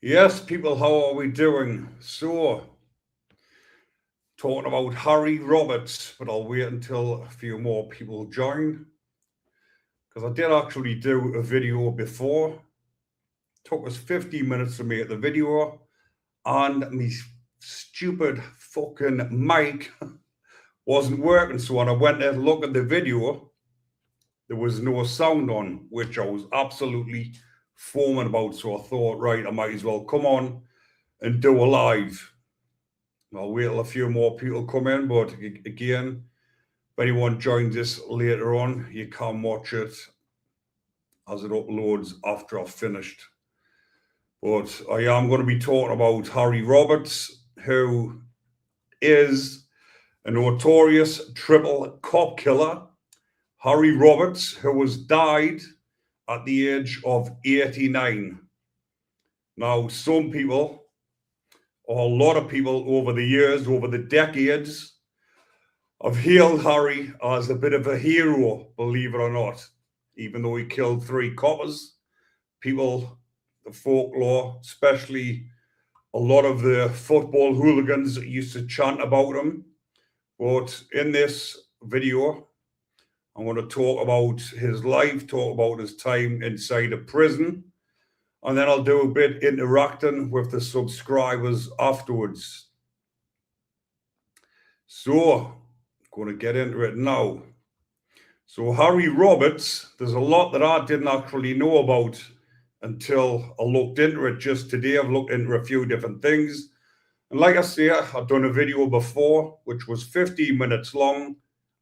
Yes, people, how are we doing? So, talking about Harry Roberts, but I'll wait until a few more people join because I did actually do a video before. Took us 15 minutes to make the video, and me stupid fucking mic wasn't working. So, when I went to look at the video, there was no sound on, which I was absolutely foaming about. So, I thought, right, I might as well come on and do a live. I'll wait till a few more people come in, but again, if anyone joins this later on, you can watch it as it uploads after I've finished. But I am going to be talking about Harry Roberts, who is a notorious triple cop killer. Harry Roberts, who was died at the age of 89. Now, some people, or a lot of people over the years, over the decades, I've hailed Harry as a bit of a hero, believe it or not. Even though he killed 3 coppers, people, the folklore, especially a lot of the football hooligans used to chant about him. But in this video, I'm going to talk about his life, talk about his time inside a prison, and then I'll do a bit interacting with the subscribers afterwards. So, going to get into it now. So Harry Roberts, there's a lot that I didn't actually know about until I looked into it just today. I've looked into a few different things. And like I say, I've done a video before, which was 15 minutes long,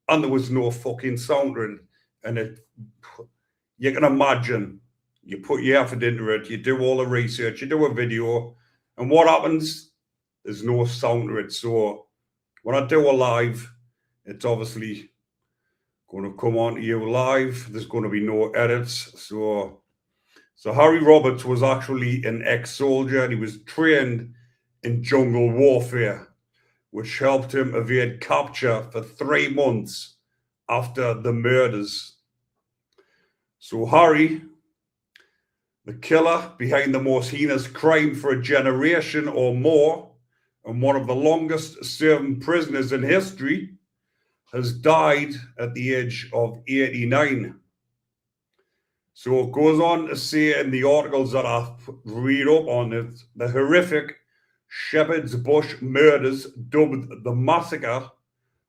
and there was no fucking sound in it. And you can imagine, you put your effort into it, you do all the research, you do a video, and what happens? There's no sound to it. So when I do a live, it's obviously going to come on to you live. There's going to be no edits. So Harry Roberts was actually an ex-soldier, and he was trained in jungle warfare, which helped him evade capture for 3 months after the murders. So Harry, the killer behind the most heinous crime for a generation or more, and one of the longest serving prisoners in history, has died at the age of 89. So it goes on to say in the articles that I read up on it, the horrific Shepherd's Bush murders, dubbed the Massacre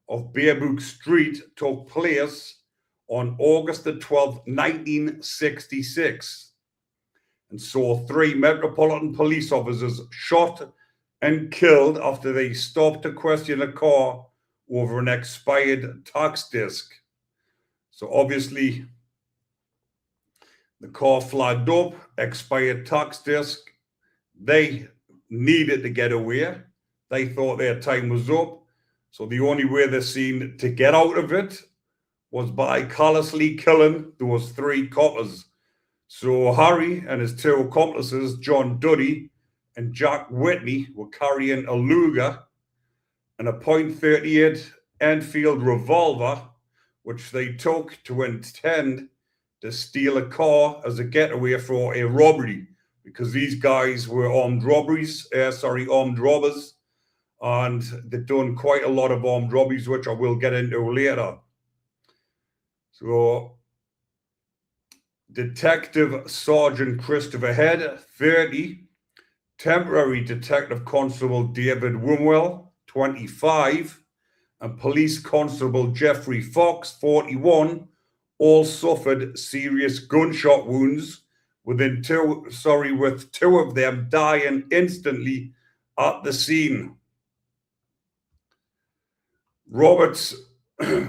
of Bearbrook Street, took place on August the 12th, 1966, and saw 3 Metropolitan Police officers shot and killed after they stopped to question a car over an expired tax disc. So obviously, the car flagged up, expired tax disc. They needed to get away. They thought their time was up. So the only way they seemed to get out of it was by callously killing those 3 coppers. So Harry and his 2 accomplices, John Duddy and Jack Whitney, were carrying a Luger and a .38 Enfield revolver, which they took to intend to steal a car as a getaway for a robbery, because these guys were armed robbers, and they've done quite a lot of armed robberies, which I will get into later. So Detective Sergeant Christopher Head, 30, Temporary Detective Constable David Wimwell, 25, and Police Constable Jeffrey Fox, 41, all suffered serious gunshot wounds, with 2 of them dying instantly at the scene. Roberts,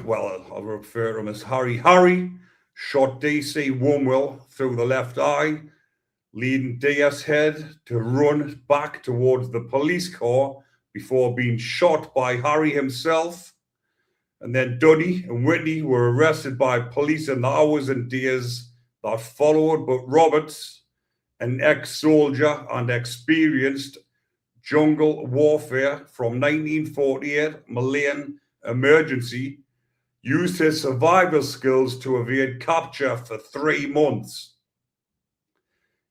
well, I'll refer to him as Harry. Harry shot DC Wimwell through the left eye, leading DS Head to run back towards the police car before being shot by Harry himself. And then Duddy and Whitney were arrested by police in the hours and days that followed. But Roberts, an ex-soldier and experienced jungle warfare from 1948 Malayan emergency, used his survival skills to evade capture for 3 months.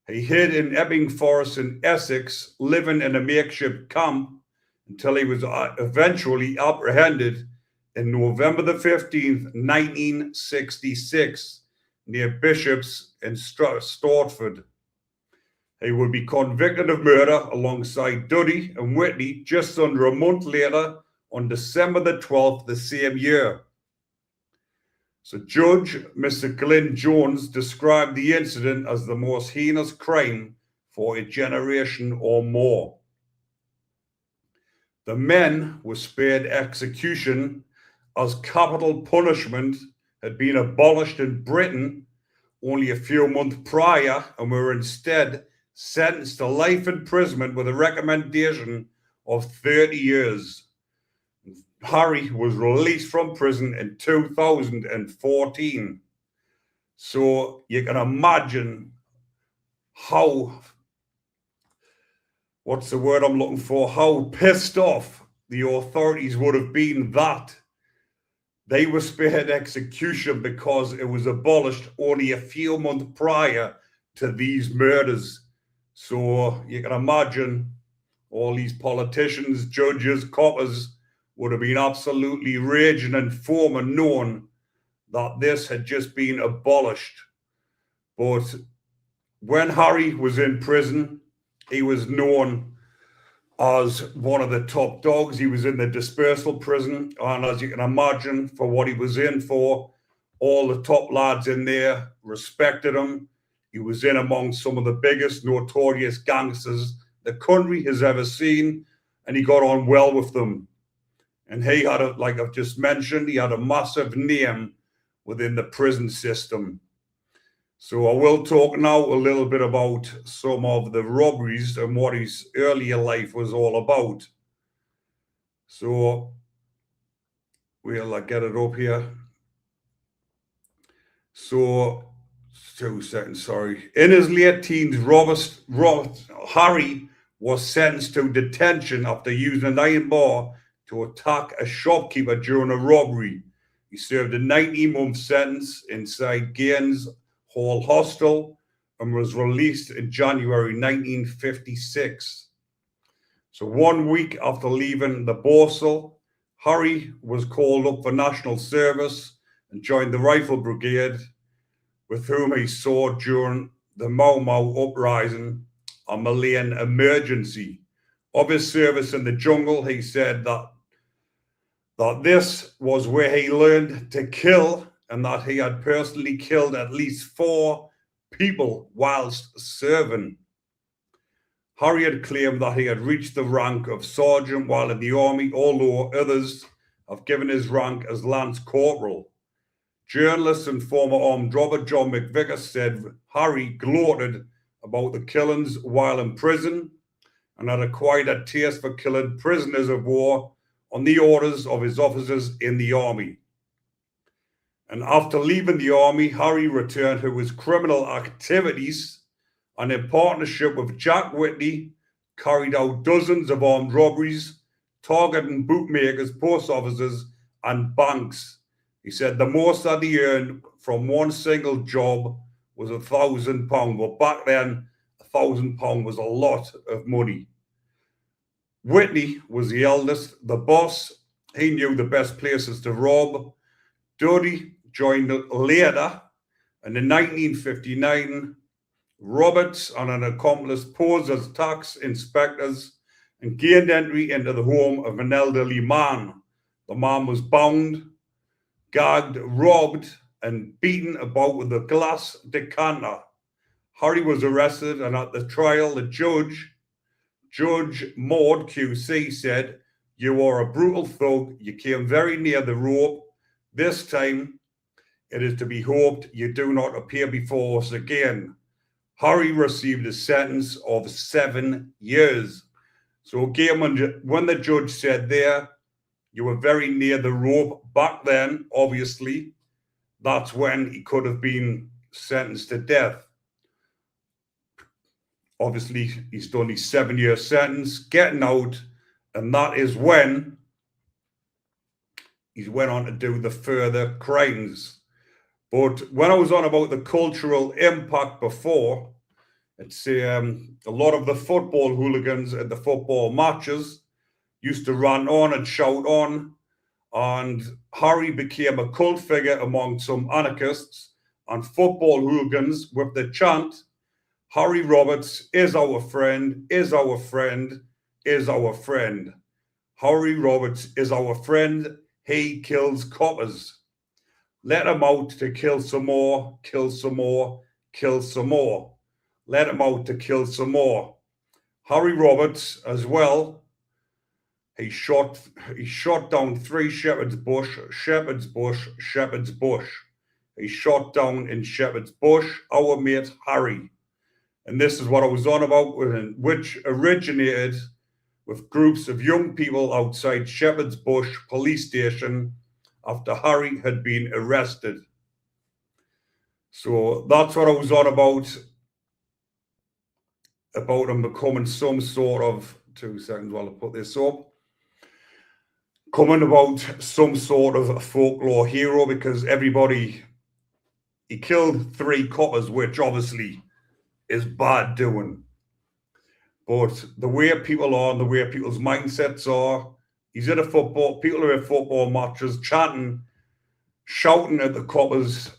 He hid in Epping Forest in Essex, living in a makeshift camp until he was eventually apprehended in November the 15th, 1966, near Bishops in Stortford. He would be convicted of murder alongside Duddy and Whitney just under a month later on December the 12th the same year. So Judge Mr. Glyn Jones described the incident as the most heinous crime for a generation or more. The men were spared execution as capital punishment had been abolished in Britain only a few months prior and were instead sentenced to life imprisonment with a recommendation of 30 years. Harry was released from prison in 2014. So you can imagine how, what's the word I'm looking for, how pissed off the authorities would have been that they were spared execution because it was abolished only a few months prior to these murders. So you can imagine all these politicians, judges, coppers would have been absolutely raging and foaming, knowing that this had just been abolished. But when Harry was in prison, he was known as one of the top dogs. He was in the dispersal prison, and as you can imagine, for what he was in for, all the top lads in there respected him. He was in among some of the biggest notorious gangsters the country has ever seen, and he got on well with them. And he had, like I've just mentioned, he had a massive name within the prison system. So I will talk now a little bit about some of the robberies and what his earlier life was all about. So we'll get it up here. So 2 seconds, sorry. In his late teens, Harry was sentenced to detention after using an iron bar to attack a shopkeeper during a robbery. He served a 19-month sentence inside Gaines Hall Hostel and was released in January 1956. So 1 week after leaving the Borsal, Harry was called up for national service and joined the Rifle Brigade, with whom he served during the Mau Mau uprising, a Malayan emergency. Of his service in the jungle, he said that this was where he learned to kill, and that he had personally killed at least 4 people whilst serving. Harry had claimed that he had reached the rank of sergeant while in the army, although others have given his rank as lance corporal. Journalist and former armed robber John McVicker said Harry gloated about the killings while in prison and had acquired a taste for killing prisoners of war on the orders of his officers in the army. And after leaving the army, Harry returned to his criminal activities and, in partnership with Jack Whitney, carried out dozens of armed robberies, targeting bootmakers, post offices, and banks. He said the most that he earned from one single job was £1,000. Well, back then, £1,000 was a lot of money. Whitney was the eldest, the boss. He knew the best places to rob. Duddy joined later, and in 1959, Roberts and an accomplice posed as tax inspectors and gained entry into the home of an elderly man. The man was bound, gagged, robbed, and beaten about with a glass decanter. Harry was arrested, and at the trial, the Judge Maud QC said, "You are a brutal thug. You came very near the rope. This time, it is to be hoped you do not appear before us again." Harry received a sentence of 7 years. So again, when the judge said there, you were very near the rope back then, obviously, that's when he could have been sentenced to death. Obviously, he's done his 7-year sentence, getting out, and that is when he went on to do the further crimes. But when I was on about the cultural impact before, It's a lot of the football hooligans at the football matches used to run on and shout on, and Harry became a cult figure among some anarchists and football hooligans with the chant, Harry Roberts is our friend, is our friend, is our friend. Harry Roberts is our friend, he kills coppers. Let him out to kill some more, kill some more, kill some more. Let him out to kill some more. Harry Roberts as well. He shot down 3 Shepherd's Bush, Shepherd's Bush, Shepherd's Bush. He shot down in Shepherd's Bush our mate Harry. And this is what I was on about, which originated with groups of young people outside Shepherd's Bush police station after Harry had been arrested. So that's what I was on about him becoming some sort of, 2 seconds while I put this up, coming about some sort of folklore hero, because he killed 3 coppers, which obviously is bad doing. But the way people are and the way people's mindsets are, he's at people are at football matches chanting, shouting at the coppers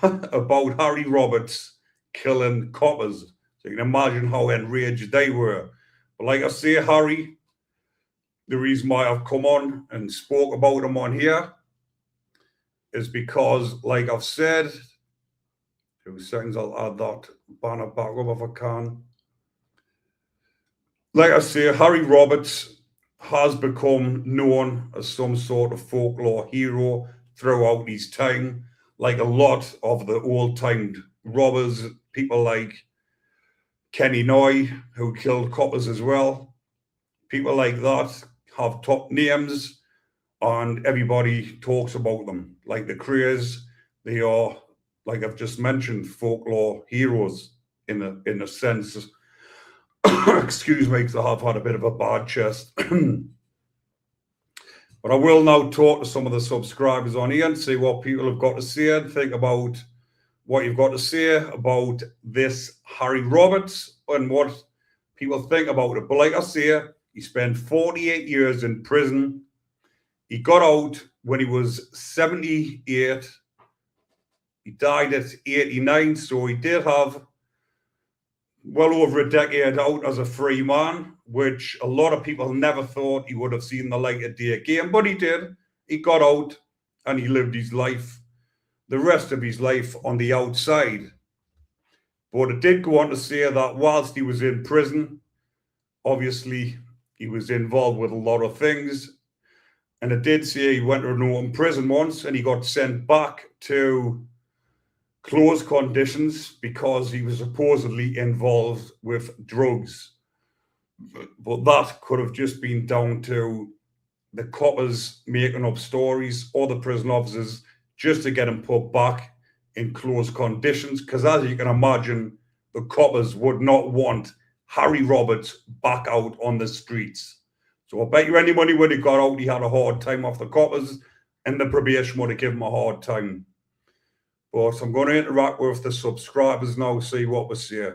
about Harry Roberts killing coppers. So you can imagine how enraged they were. But like I say, Harry, the reason why I've come on and spoke about him on here is because, like I've said, 2 seconds, I'll add that banner back up if I can. Like I say, Harry Roberts has become known as some sort of folklore hero throughout his time, like a lot of the old-time robbers, people like Kenny Noy, who killed coppers as well. People like that have top names, and everybody talks about them. Like the Crays, they are, like I've just mentioned, folklore heroes in a sense. Excuse me, because I have had a bit of a bad chest. But I will now talk to some of the subscribers on here and see what people have got to say and think about what you've got to say about this Harry Roberts and what people think about it. But like I say, he spent 48 years in prison. He got out when he was 78. He died at 89, so he did have well over a decade out as a free man, which a lot of people never thought he would have seen the light of day again, but he did. He got out and he lived his life, the rest of his life, on the outside. But it did go on to say that whilst he was in prison, obviously he was involved with a lot of things. And it did say he went to an open prison once and he got sent back to closed conditions because he was supposedly involved with drugs. But that could have just been down to the coppers making up stories or the prison officers just to get him put back in closed conditions. Because as you can imagine, the coppers would not want Harry Roberts back out on the streets. So I bet you any money when he got out, he had a hard time off the coppers, and the probation would have given him a hard time. But I'm going to interact with the subscribers now, see what we say.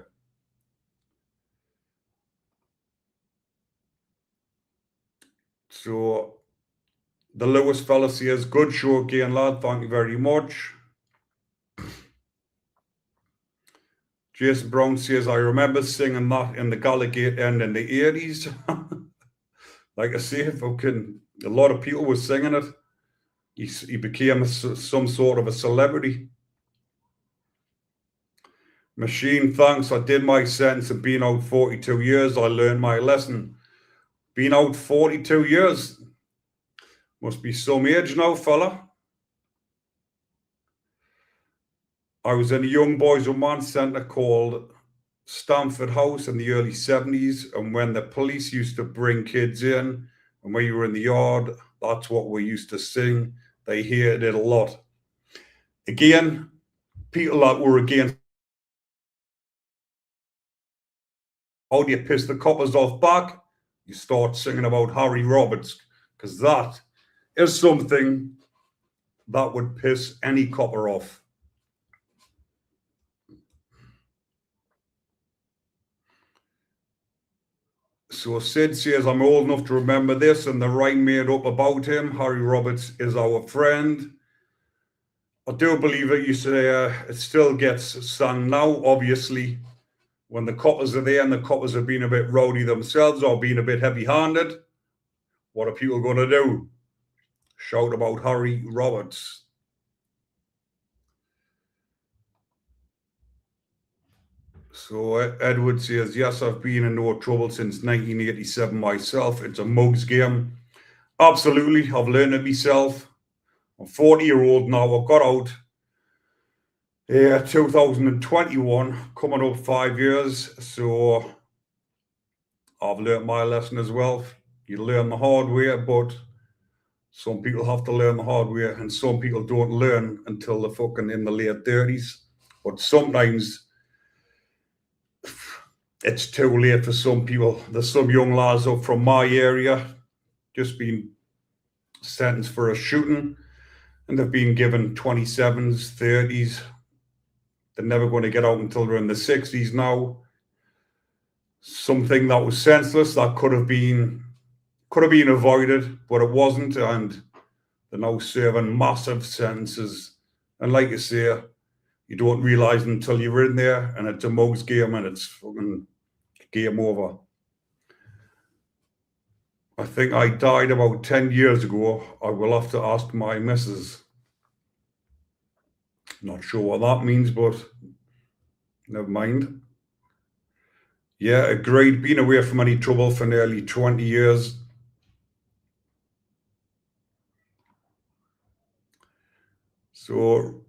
So the Lewis fella says, good show again, lad. Thank you very much. Jason Brown says, I remember singing that in the Gallagher end in the 80s. Like I say, a lot of people were singing it. He became some sort of a celebrity. Machine, thanks. I did my sentence and being out 42 years. I learned my lesson. Been out 42 years. Must be some age now, fella. I was in a young boys romance centre called Stamford House in the early 70s. And when the police used to bring kids in, and when you were in the yard, that's what we used to sing. They hated it a lot. Again, people that were against, how do you piss the coppers off back? You start singing about Harry Roberts, because that is something that would piss any copper off. So Sid says, I'm old enough to remember this and the rhyme made up about him. Harry Roberts is our friend. I do believe it used to, it still gets sung now, obviously. When the coppers are there and the coppers have been a bit rowdy themselves or been a bit heavy-handed, what are people going to do? Shout about Harry Roberts. So Edward says, yes, I've been in no trouble since 1987 myself. It's a mugs game. Absolutely, I've learned it myself. I'm 40-year-old now. I got out 2021, coming up 5 years. So I've learned my lesson as well. You learn the hard way, but some people have to learn the hard way, and some people don't learn until they're fucking in the late 30s. But sometimes it's too late for some people. There's some young lads up from my area just been sentenced for a shooting, and they've been given 27s, 30s. They're never going to get out until they're in the 60s now. Something that was senseless that could have been avoided, but it wasn't, and they're now serving massive sentences. And like I say, you don't realize until you're in there, and it's a mugs game, and it's fucking game over. I think I died about 10 years ago. I will have to ask my missus. Not sure what that means, but never mind. Yeah, agreed. Been away from any trouble for nearly 20 years. So,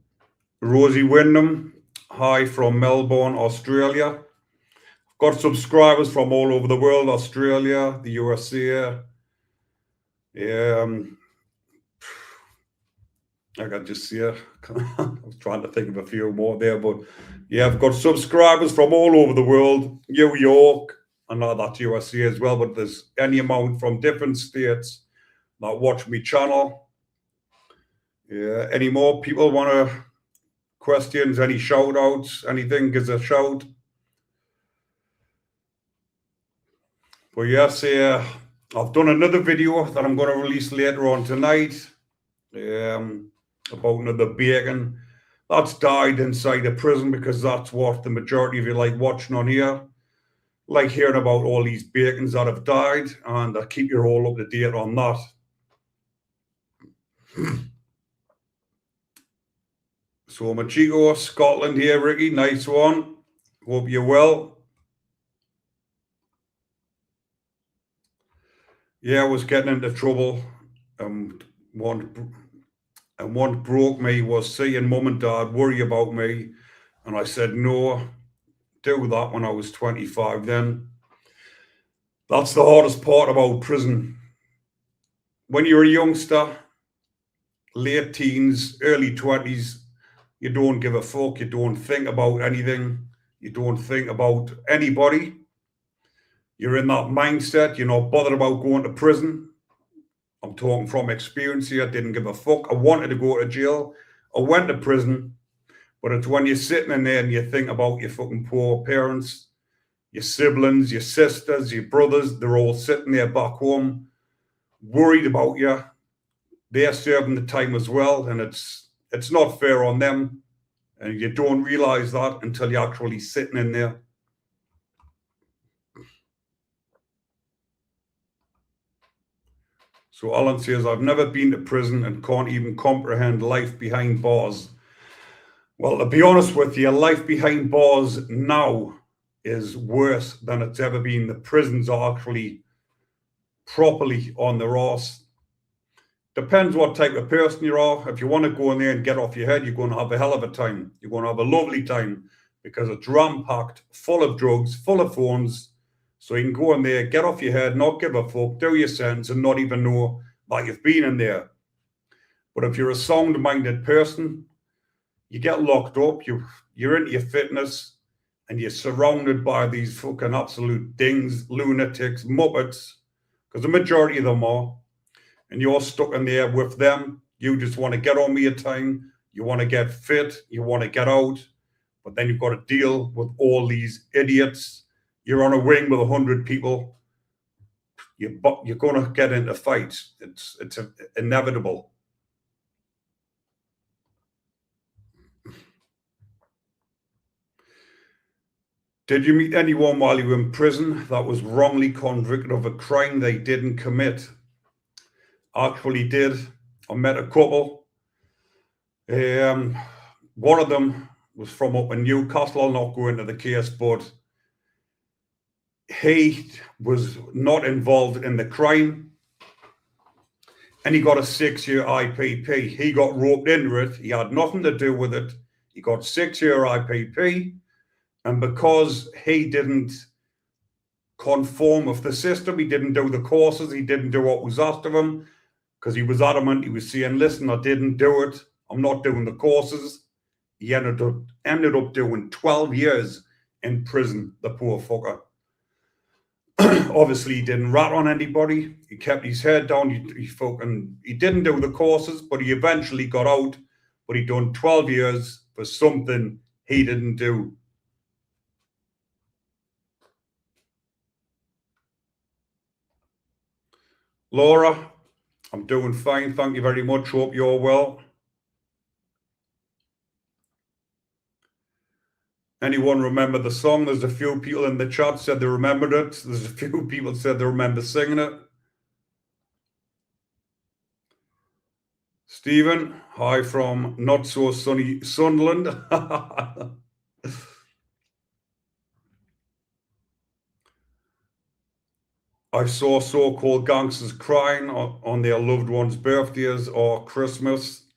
Rosie Wyndham, hi from Melbourne, Australia. Got subscribers from all over the world, Australia, the USA. I can just see it. I was trying to think of a few more there, but yeah, I've got subscribers from all over the world, New York. I know that's USA as well, but there's any amount from different states that watch my channel. Yeah, any more people want to questions, any shout outs, anything, give us a shout. But yes, I've done another video that I'm going to release later on tonight about another bacon that's died inside a prison, because that's what the majority of you like watching on here. Like hearing about all these bacons that have died, and I keep you all up to date on that. So Machiko, Scotland here, Ricky, nice one. Hope you're well. Yeah, I was getting into trouble. And what broke me was seeing mum and dad worry about me. And I said, no, do that when I was 25 then. That's the hardest part about prison. When you're a youngster, late teens, early 20s, you don't give a fuck. You don't think about anything. You don't think about anybody. You're in that mindset. You're not bothered about going to prison. I'm talking from experience here. I didn't give a fuck. I wanted to go to jail. I went to prison. But it's when you're sitting in there and you think about your fucking poor parents, your siblings, your sisters, your brothers, they're all sitting there back home, worried about you. They're serving the time as well, and it's not fair on them. And you don't realize that until you're actually sitting in there. So Alan says, I've never been to prison and can't even comprehend life behind bars. Well, to be honest with you, life behind bars now is worse than it's ever been. The prisons are actually properly on their arse. Depends what type of person you are. If you want to go in there and get off your head, you're going to have a hell of a time. You're going to have a lovely time, because it's ram-packed, full of drugs, full of phones. So you can go in there, get off your head, not give a fuck, do your sentence, and not even know that you've been in there. But if you're a sound-minded person, you get locked up, you're into your fitness, and you're surrounded by these fucking absolute dings, lunatics, muppets, because the majority of them are, and you're stuck in there with them. You just want to get on with your time, you want to get fit, you want to get out, but then you've got to deal with all these idiots. You're on a wing with 100 people, you're going to get into fights. It's inevitable. Did you meet anyone while you were in prison that was wrongly convicted of a crime they didn't commit? Actually did. I met a couple. One of them was from up in Newcastle. I'll not go into the case, but he was not involved in the crime and he got a 6-year IPP. He got roped into it. He had nothing to do with it. He got 6-year IPP. And because he didn't conform with the system, he didn't do the courses, he didn't do what was asked of him, because he was adamant. He was saying, listen, I didn't do it. I'm not doing the courses. He ended up doing 12 years in prison, the poor fucker. Obviously, he didn't rat on anybody. He kept his head down. He didn't do the courses, but he eventually got out. But he done 12 years for something he didn't do. Laura, I'm doing fine. Thank you very much. Hope you're well. Anyone remember the song? There's a few people in the chat said they remembered it. There's a few people said they remember singing it. Stephen, hi from not so sunny Sunderland. I saw so-called gangsters crying on their loved ones' birthdays or Christmas.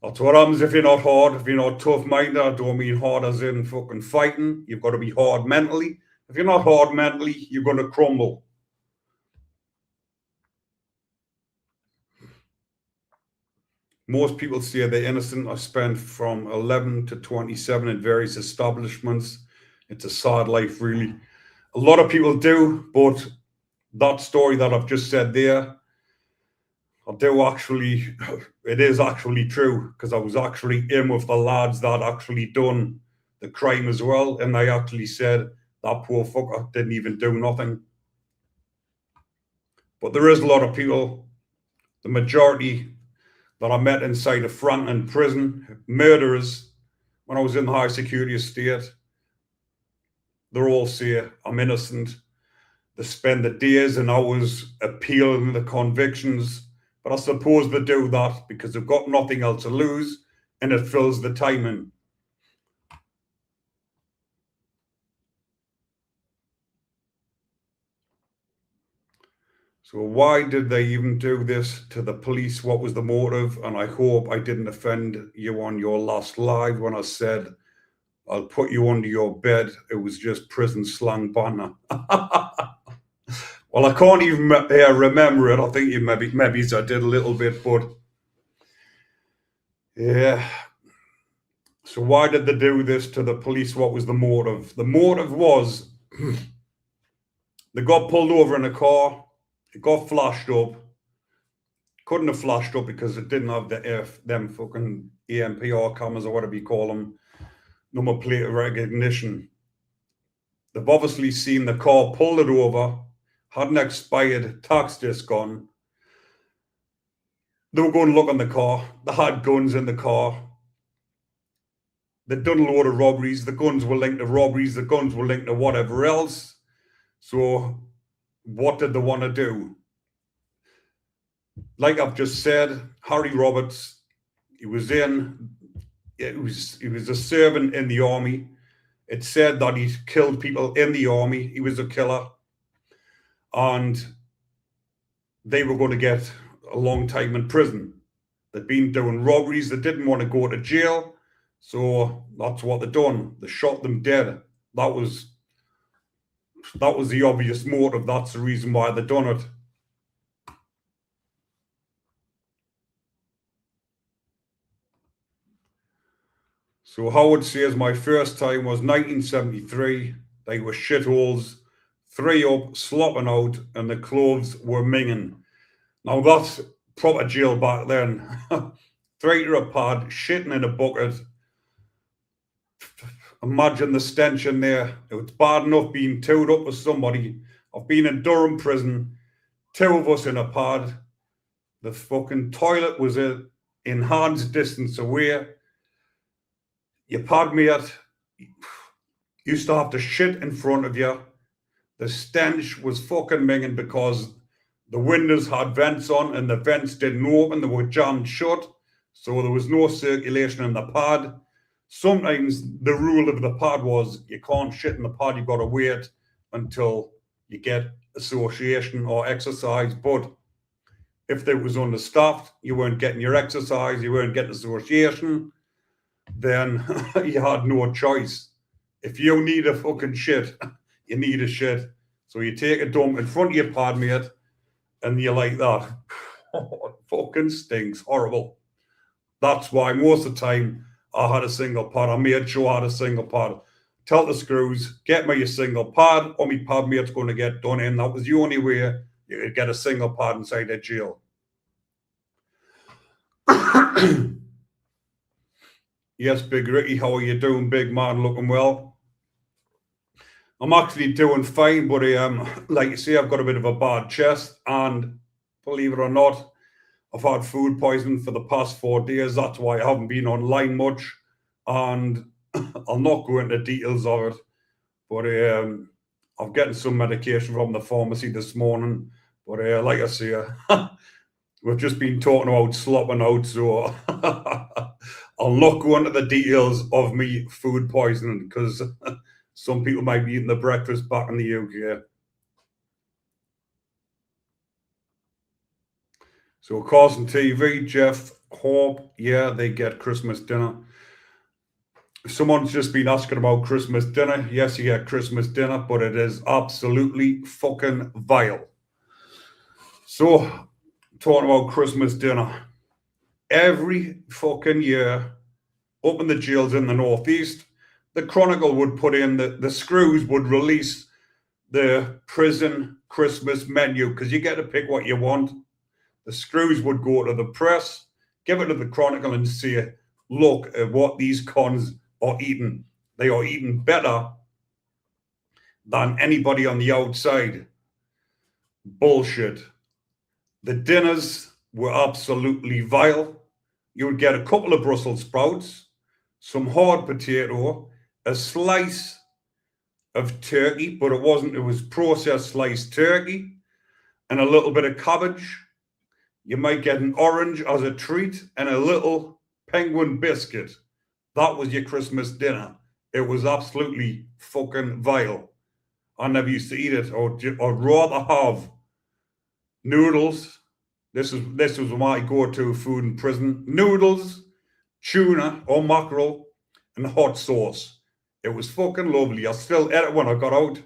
That's what happens if you're not hard, if you're not tough-minded. I don't mean hard as in fucking fighting. You've got to be hard mentally. If you're not hard mentally, you're going to crumble. Most people say they're innocent. I spent from 11 to 27 in various establishments. It's a sad life, really. A lot of people do, but that story that I've just said there, it is actually true, because I was actually in with the lads that actually done the crime as well, and they actually said that poor fucker didn't even do nothing. But there is a lot of people, the majority that I met inside of Frankland prison, murderers, when I was in the high security estate, they're all say I'm innocent. They spend the days and hours appealing the convictions. But I suppose they do that because they've got nothing else to lose, and it fills the time in. So why did they even do this to the police? What was the motive? And I hope I didn't offend you on your last live when I said, I'll put you under your bed. It was just prison slang banner. Well, I can't even remember it. I think maybe I did a little bit, but yeah. So why did they do this to the police? What was the motive? The motive was they got pulled over in a car. It got flashed up. Couldn't have flashed up because it didn't have them fucking EMPR cameras or whatever you call them, number plate recognition. They've obviously seen the car, pulled it over, had an expired tax disc on. They were going to look on the car. They had guns in the car. They'd done a load of robberies. The guns were linked to robberies. The guns were linked to whatever else. So what did they want to do? Like I've just said, Harry Roberts, he was a servant in the army. It said that he killed people in the army. He was a killer. And they were going to get a long time in prison. They'd been doing robberies. They didn't want to go to jail. So that's what they done. They shot them dead. That was the obvious motive. That's the reason why they done it. So Howard says my first time was 1973. They were shitholes, 3 up, slopping out, and the clothes were minging. Now that's proper jail back then. 3 to a pad, shitting in a bucket. Imagine the stench in there. It was bad enough being towed up with somebody, I've been in Durham prison, 2 of us in a pod. The fucking toilet was in hand's distance away. Your pod mate used to have to shit in front of you. The stench was fucking minging because the windows had vents on and the vents didn't open. They were jammed shut. So there was no circulation in the pod. Sometimes the rule of the pod was you can't shit in the pod. You've got to wait until you get association or exercise. But if it was understaffed, you weren't getting your exercise, you weren't getting association, then you had no choice. If you need a fucking shit, you need a shit. So you take a dump in front of your pod mate and you're like that. Oh, it fucking stinks. Horrible. That's why most of the time I had a single pod. I made sure I had a single pod. Tell the screws, get me a single pod or my pod mate's going to get done in. That was the only way you could get a single pod inside a jail. Yes, Big Ricky, how are you doing, big man? Looking well. I'm actually doing fine, but like you say, I've got a bit of a bad chest, and believe it or not, I've had food poisoning for the past 4 days. That's why I haven't been online much, and I'll not go into details of it. But I'm getting some medication from the pharmacy this morning. But like I say, we've just been talking about slopping out, so I'll not go into the details of me food poisoning because some people might be eating the breakfast back in the UK. So Carson TV, Jeff Hope, yeah, they get Christmas dinner. Someone's just been asking about Christmas dinner. Yes, you get Christmas dinner, but it is absolutely fucking vile. So, talking about Christmas dinner. Every fucking year, up in the jails in the Northeast, the Chronicle would put in the screws would release the prison Christmas menu because you get to pick what you want. The screws would go to the press, give it to the Chronicle and say, look at what these cons are eating. They are eating better than anybody on the outside. Bullshit. The dinners were absolutely vile. You would get a couple of Brussels sprouts, some hard potato, a slice of turkey, but it was processed sliced turkey, and a little bit of cabbage. You might get an orange as a treat and a little penguin biscuit. That was your Christmas dinner. It was absolutely fucking vile. I never used to eat it. I'd rather have noodles. This was my go-to food in prison. Noodles, tuna or mackerel, and hot sauce. It was fucking lovely. I still ate it when I got out.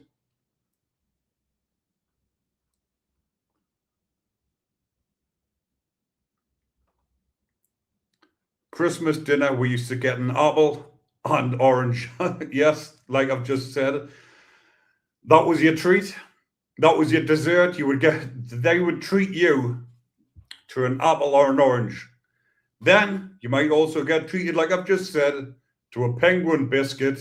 Christmas dinner, we used to get an apple and orange. Yes, like I've just said. That was your treat. That was your dessert. They would treat you to an apple or an orange. Then you might also get treated, like I've just said, to a penguin biscuit.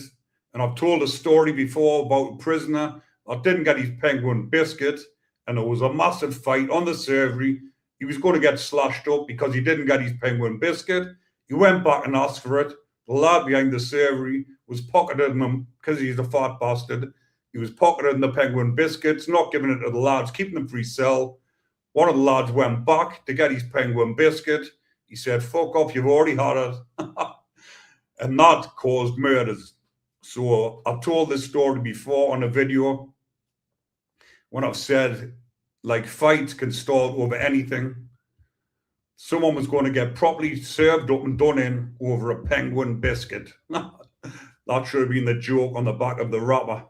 And I've told a story before about a prisoner that didn't get his penguin biscuit, and there was a massive fight on the servery. He was going to get slashed up because he didn't get his penguin biscuit. He went back and asked for it. The lad behind the servery was pocketing them because he's a fat bastard. He was pocketing the penguin biscuits, not giving it to the lads, keeping them for his cell. One of the lads went back to get his penguin biscuit. He said, fuck off, you've already had it. And that caused murders. So I've told this story before on a video when I've said, like, fights can start over anything. Someone was going to get properly served up and done in over a penguin biscuit. That should have been the joke on the back of the wrapper.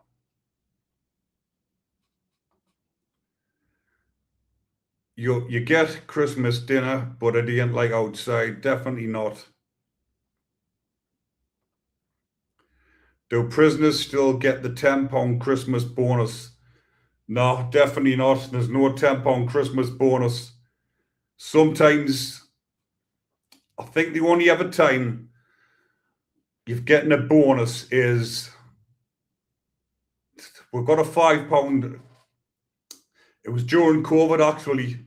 You get Christmas dinner, but it ain't like outside. Definitely not. Do prisoners still get the £10 Christmas bonus? No, definitely not. There's no £10 Christmas bonus. Sometimes, I think the only other time you're getting a bonus is we've got a £5 It was during COVID actually,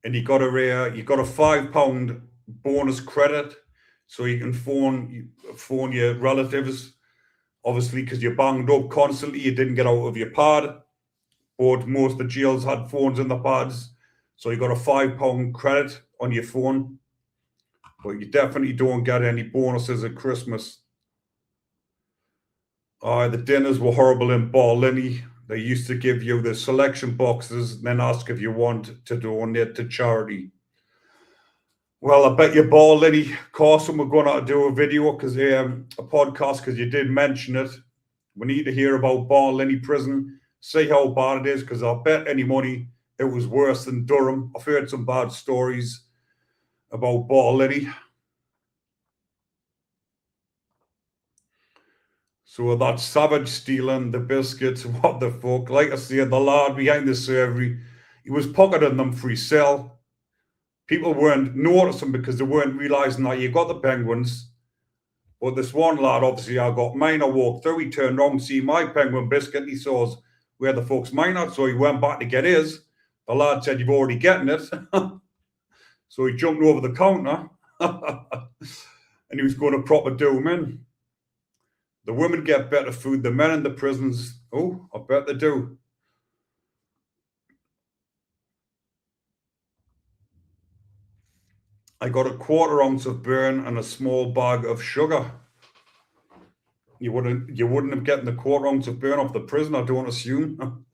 and you got a £5 bonus credit, so you can phone your relatives. Obviously, because you're banged up constantly, you didn't get out of your pad. But most of the jails had phones in the pads, so you got a £5 credit on your phone. But you definitely don't get any bonuses at Christmas. The dinners were horrible in Barlinnie. They used to give you the selection boxes and then ask if you want to donate to charity. Well, I bet you Barlinnie, Carson, we're going to do a video because a podcast, because you did mention it. We need to hear about Barlinnie prison, see how bad it is, because I'll bet any money it was worse than Durham. I've heard some bad stories about Barlinnie. So that savage stealing the biscuits, what the fuck? Like I said, the lad behind the surgery, he was pocketing them for his cell. People weren't noticing because they weren't realising that you got the penguins. But this one lad, obviously, I got mine. I walked through, he turned around, see my penguin biscuit, he saws where the fuck's mine at, so he went back to get his. The lad said, "You've already getting it." So he jumped over the counter and he was going to proper do him in. The women get better food. The men in the prisons, oh, I bet they do. I got a 1/4 ounce of burn and a small bag of sugar. You wouldn't have gotten the 1/4 ounce of burn off the prison, I don't assume.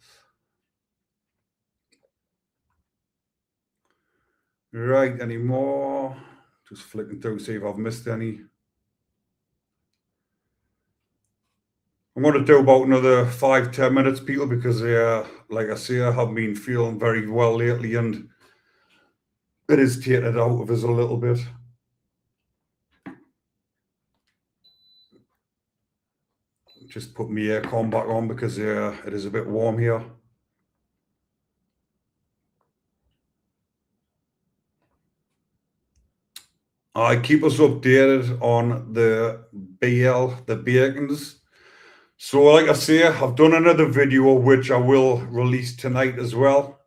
Right, any more? Just flicking through, see if I've missed any. I'm going to do about another 5-10 minutes, people, because like I say, I haven't been feeling very well lately, and it is taken out of us a little bit. Just put my aircon back on because it is a bit warm here. I keep us updated on the bacons. So like I say, I've done another video which I will release tonight as well.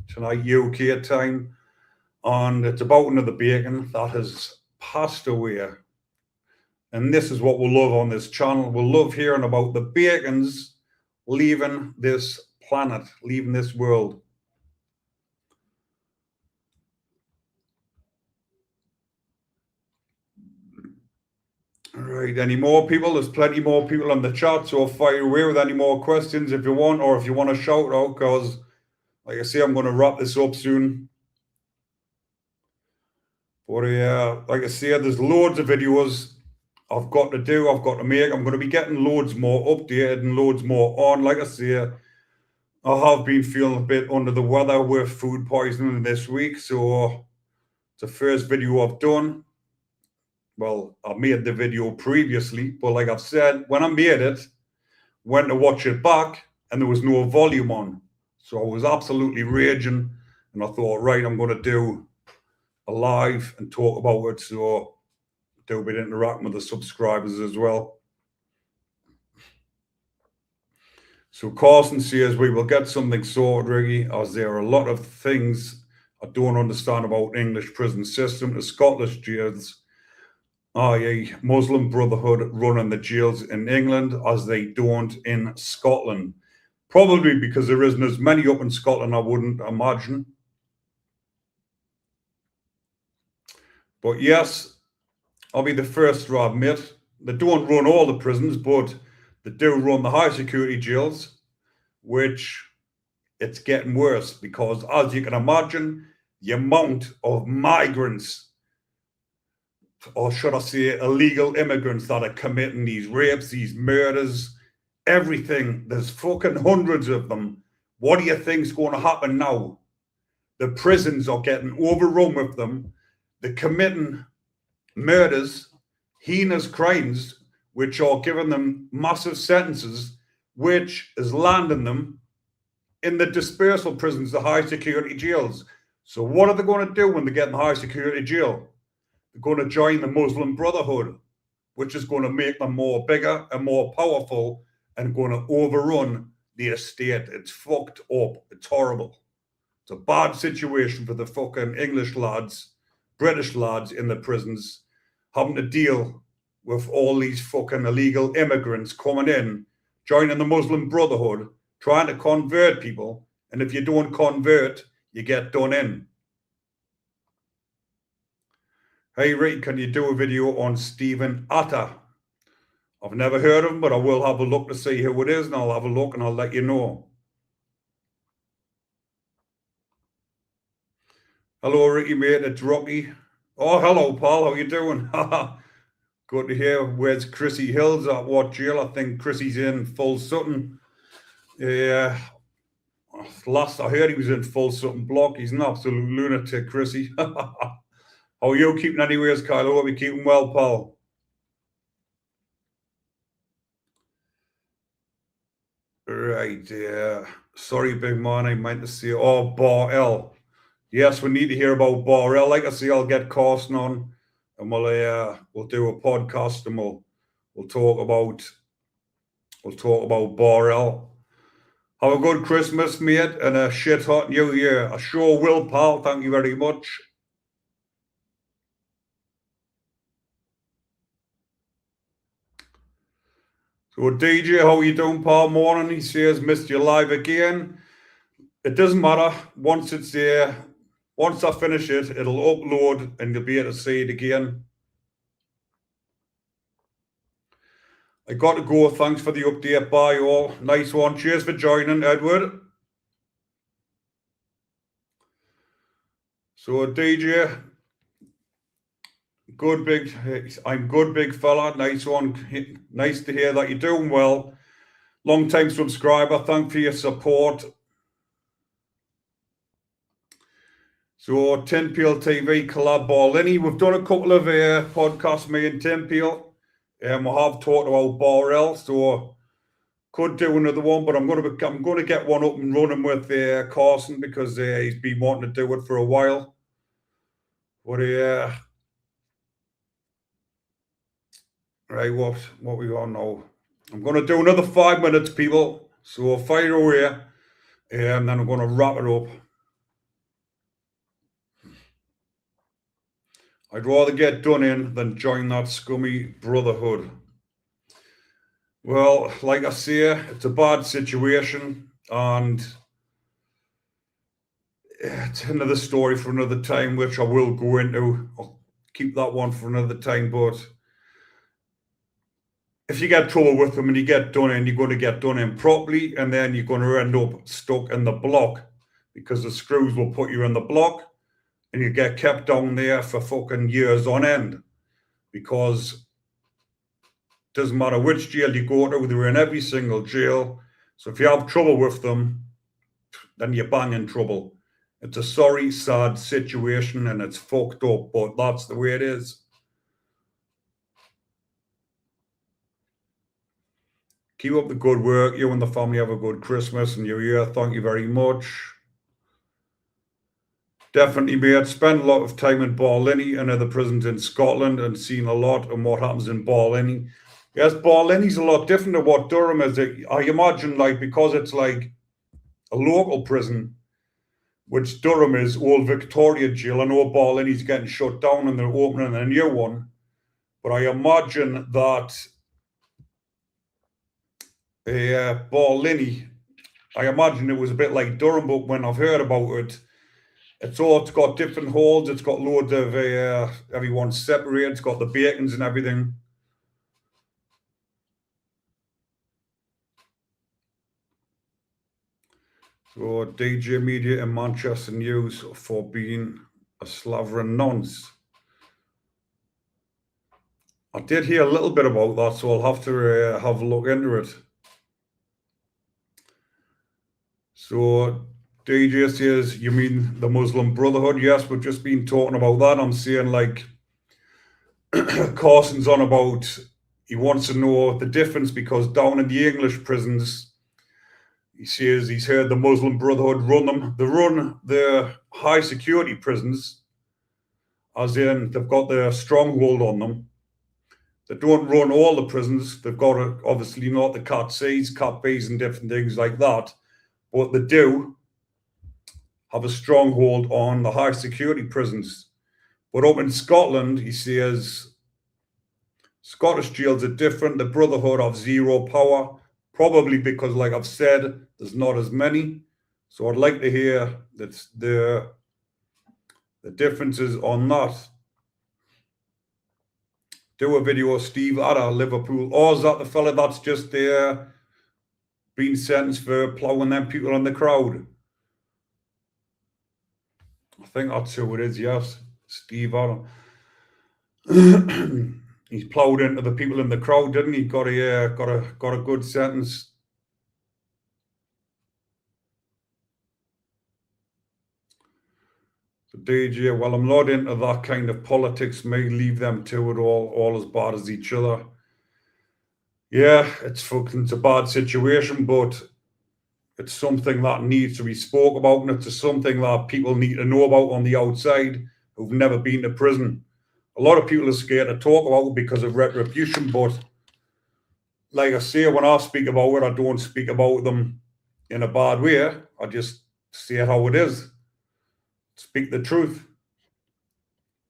Tonight UK time. And it's about another bacon that has passed away. And this is what we'll love on this channel. We'll love hearing about the bacons leaving this planet, leaving this world. All right, any more people? There's plenty more people in the chat, so fire away with any more questions if you want, or if you want to shout out, because like I say, I'm going to wrap this up soon. But like I say, there's loads of videos I've got to do, I've got to make. I'm going to be getting loads more updated and loads more on. Like I say, I have been feeling a bit under the weather with food poisoning this week, so it's the first video I've done. Well, I made the video previously, but like I've said, when I made it, went to watch it back, and there was no volume on. So I was absolutely raging, and I thought, right, I'm going to do a live and talk about it, so do a bit interacting with the subscribers as well. So Carson says we will get something sorted, Ricky, as there are a lot of things I don't understand about English prison system. The Scottish jails, i.e. Muslim Brotherhood, running the jails in England as they don't in Scotland. Probably because there isn't as many up in Scotland, I wouldn't imagine. But yes, I'll be the first to admit, they don't run all the prisons, but they do run the high security jails, which it's getting worse because, as you can imagine, the amount of migrants, or should I say illegal immigrants, that are committing these rapes, these murders, everything, there's fucking hundreds of them. What do you think's going to happen now? The prisons are getting overrun with them. They're committing murders, heinous crimes, which are giving them massive sentences, which is landing them in the dispersal prisons, the high security jails. So what are they going to do when they get in the high security jail? They're going to join the Muslim Brotherhood, which is going to make them more bigger and more powerful and going to overrun the estate. It's fucked up. It's horrible. It's a bad situation for the fucking English lads, British lads in the prisons, having to deal with all these fucking illegal immigrants coming in, joining the Muslim Brotherhood, trying to convert people. And if you don't convert, you get done in. Hey, Rick, can you do a video on Stephen Atta? I've never heard of him, but I will have a look to see who it is, and I'll have a look and I'll let you know. Hello, Ricky, mate. It's Rocky. Oh, hello, pal. How you doing? Good to hear. Where's Chrissy Hills at what jail? I think Chrissy's in Full Sutton. Yeah. Last I heard, he was in Full Sutton Block. He's an absolute lunatic, Chrissy. How are you keeping anyways, Kyle? Hope you're keeping well, pal. Right, yeah. Sorry, big man. I meant to say, oh, Bar L. Yes, we need to hear about Bar L. Like I say, I'll get Carson on, and we'll do a podcast, and we'll talk about Bar L. Have a good Christmas, mate, and a shit hot New Year. I sure will, pal. Thank you very much. So DJ, how you doing, pal? Morning. He says, missed you live again. It doesn't matter. Once it's there, once I finish it, it'll upload and you'll be able to see it again. I got to go. Thanks for the update. Bye, all. Nice one. Cheers for joining, Edward. So DJ, I'm good, big fella. Nice one. Nice to hear that you're doing well. Long time subscriber. Thanks for your support. So Tin Peel TV collab Barlini. We've done a couple of podcasts, me and Tin Peel. We have talked about Bar L, so could do another one, but I'm going to get one up and running with Carson because he's been wanting to do it for a while. But right, what we got now? I'm going to do another 5 minutes, people. So fire away, and then I'm going to wrap it up. I'd rather get done in than join that scummy brotherhood. Well, like I say, it's a bad situation, and it's another story for another time, which I will go into. I'll keep that one for another time, but if you get trouble with them and you get done in, you're going to get done in properly, and then you're going to end up stuck in the block because the screws will put you in the block and you get kept down there for fucking years on end because it doesn't matter which jail you go to, they're in every single jail. So if you have trouble with them, then you're bang in trouble. It's a sorry, sad situation and it's fucked up, but that's the way it is. Keep up the good work. You and the family have a good Christmas and New Year. Thank you very much. Definitely, mate. Spent a lot of time in Barlini and other prisons in Scotland and seen a lot of what happens in Barlini. Yes, Barlini's a lot different to what Durham is. I imagine, because it's like a local prison, which Durham is, Old Victoria Jail. I know Barlini's getting shut down and they're opening a new one. But I imagine that Barlini, I imagine it was a bit like Durham, but when I've heard about it, it's got different halls. It's got loads of everyone's separated. It's got the bacons and everything. So DJ Media in Manchester News for being a slavering nonce. I did hear a little bit about that, so I'll have to have a look into it. So DJ says, you mean the Muslim Brotherhood? Yes, we've just been talking about that. I'm saying Carson's on about, he wants to know the difference because down in the English prisons, he says he's heard the Muslim Brotherhood run them. They run the high security prisons, as in they've got their stronghold on them. They don't run all the prisons. They've got obviously not the Cat Cs, Cat Bs, and different things like that. But they do have a stronghold on the high security prisons. But up in Scotland, he says Scottish jails are different. The Brotherhood have zero power, probably because, like I've said, there's not as many. So I'd like to hear the differences on that. Do a video of Steve Adder, Liverpool. Or is that the fella that's just been sentenced for ploughing them people in the crowd? I think that's who it is, yes. Steve Adder. He's ploughed into the people in the crowd, didn't he? Got a good sentence. So DJ, well, I'm not into that kind of politics. May leave them to it all as bad as each other. Yeah, it's a bad situation, but it's something that needs to be spoke about, and it's something that people need to know about on the outside who've never been to prison. A lot of people are scared to talk about it because of retribution, but like I say, when I speak about it, I don't speak about them in a bad way. I just say how it is. Speak the truth.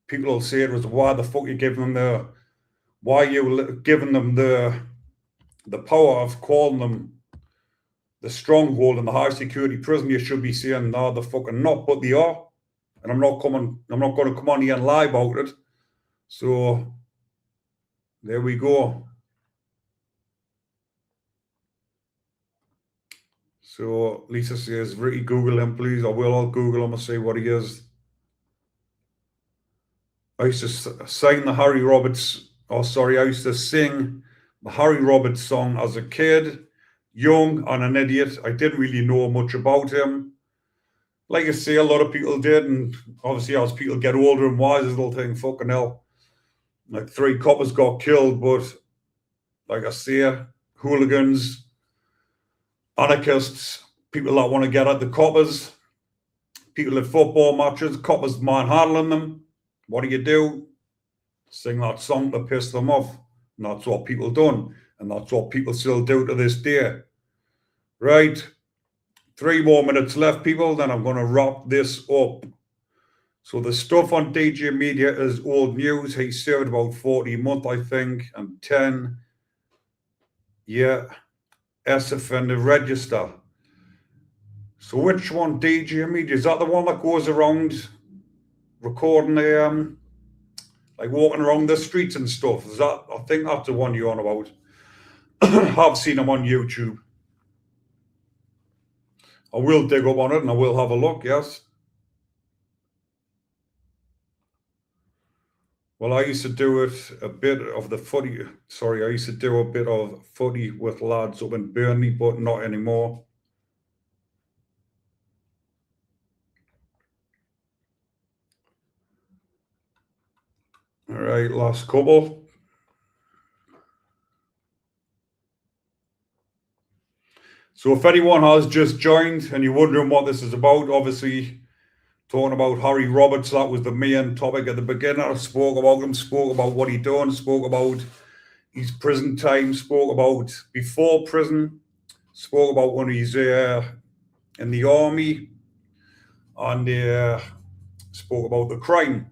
People will say it was, why the fuck you giving them why you giving them the power of calling them the stronghold in the high security prison? You should be saying, no, they're fucking not, but they are. And I'm not going to come on here and lie about it. So there we go. So Lisa says, Ricky, Google him, please. I will. I'll Google him and see what he is. I used to sing the Harry Roberts, I used to sing the Harry Roberts song as a kid, young and an idiot. I didn't really know much about him. Like I say, a lot of people did, and obviously as people get older and wiser, they'll think, fucking hell, like 3 coppers got killed, but like I say, hooligans, anarchists, people that want to get at the coppers, people at football matches, coppers manhandling them. What do? Sing that song to piss them off. And that's what people done. And that's what people still do to this day. Right. 3 more minutes left, people. Then I'm going to wrap this up. So the stuff on DJ Media is old news. He served about 40 a month, I think, and 10. Yeah. S offender register. So which one, DJ Media? Is that the one that goes around recording like walking around the streets and stuff? Is that? I think that's the one you're on about. I've seen them on YouTube. I will dig up on it and I will have a look, yes. Well, I used to do a bit of footy with lads up in Burnley, but not anymore. All right, last couple. So if anyone has just joined and you're wondering what this is about, obviously talking about Harry Roberts, that was the main topic at the beginning. I spoke about him, spoke about what he done, spoke about his prison time, spoke about before prison, spoke about when he's in the army, and spoke about the crime.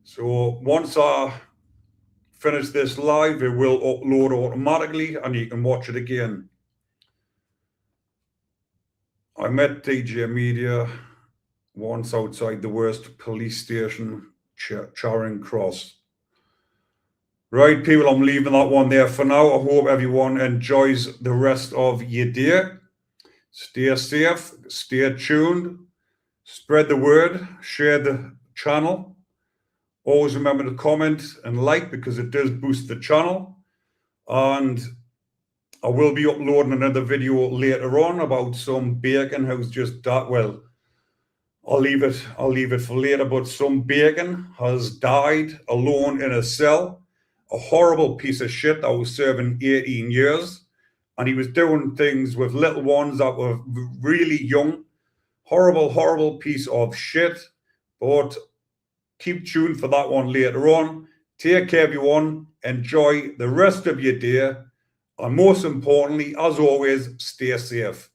So once I finish this live, it will upload automatically and you can watch it again. I met DJ Media once outside the worst police station, Charing Cross. Right, people, I'm leaving that one there for now. I hope everyone enjoys the rest of your day. Stay safe, stay tuned, spread the word, share the channel. Always remember to comment and like because it does boost the channel. And I will be uploading another video later on about some bacon who's just died. Well, I'll leave it for later, but some bacon has died alone in a cell. A horrible piece of shit that was serving 18 years. And he was doing things with little ones that were really young. Horrible, horrible piece of shit. But keep tuned for that one later on. Take care, everyone. Enjoy the rest of your day. And most importantly, as always, stay safe.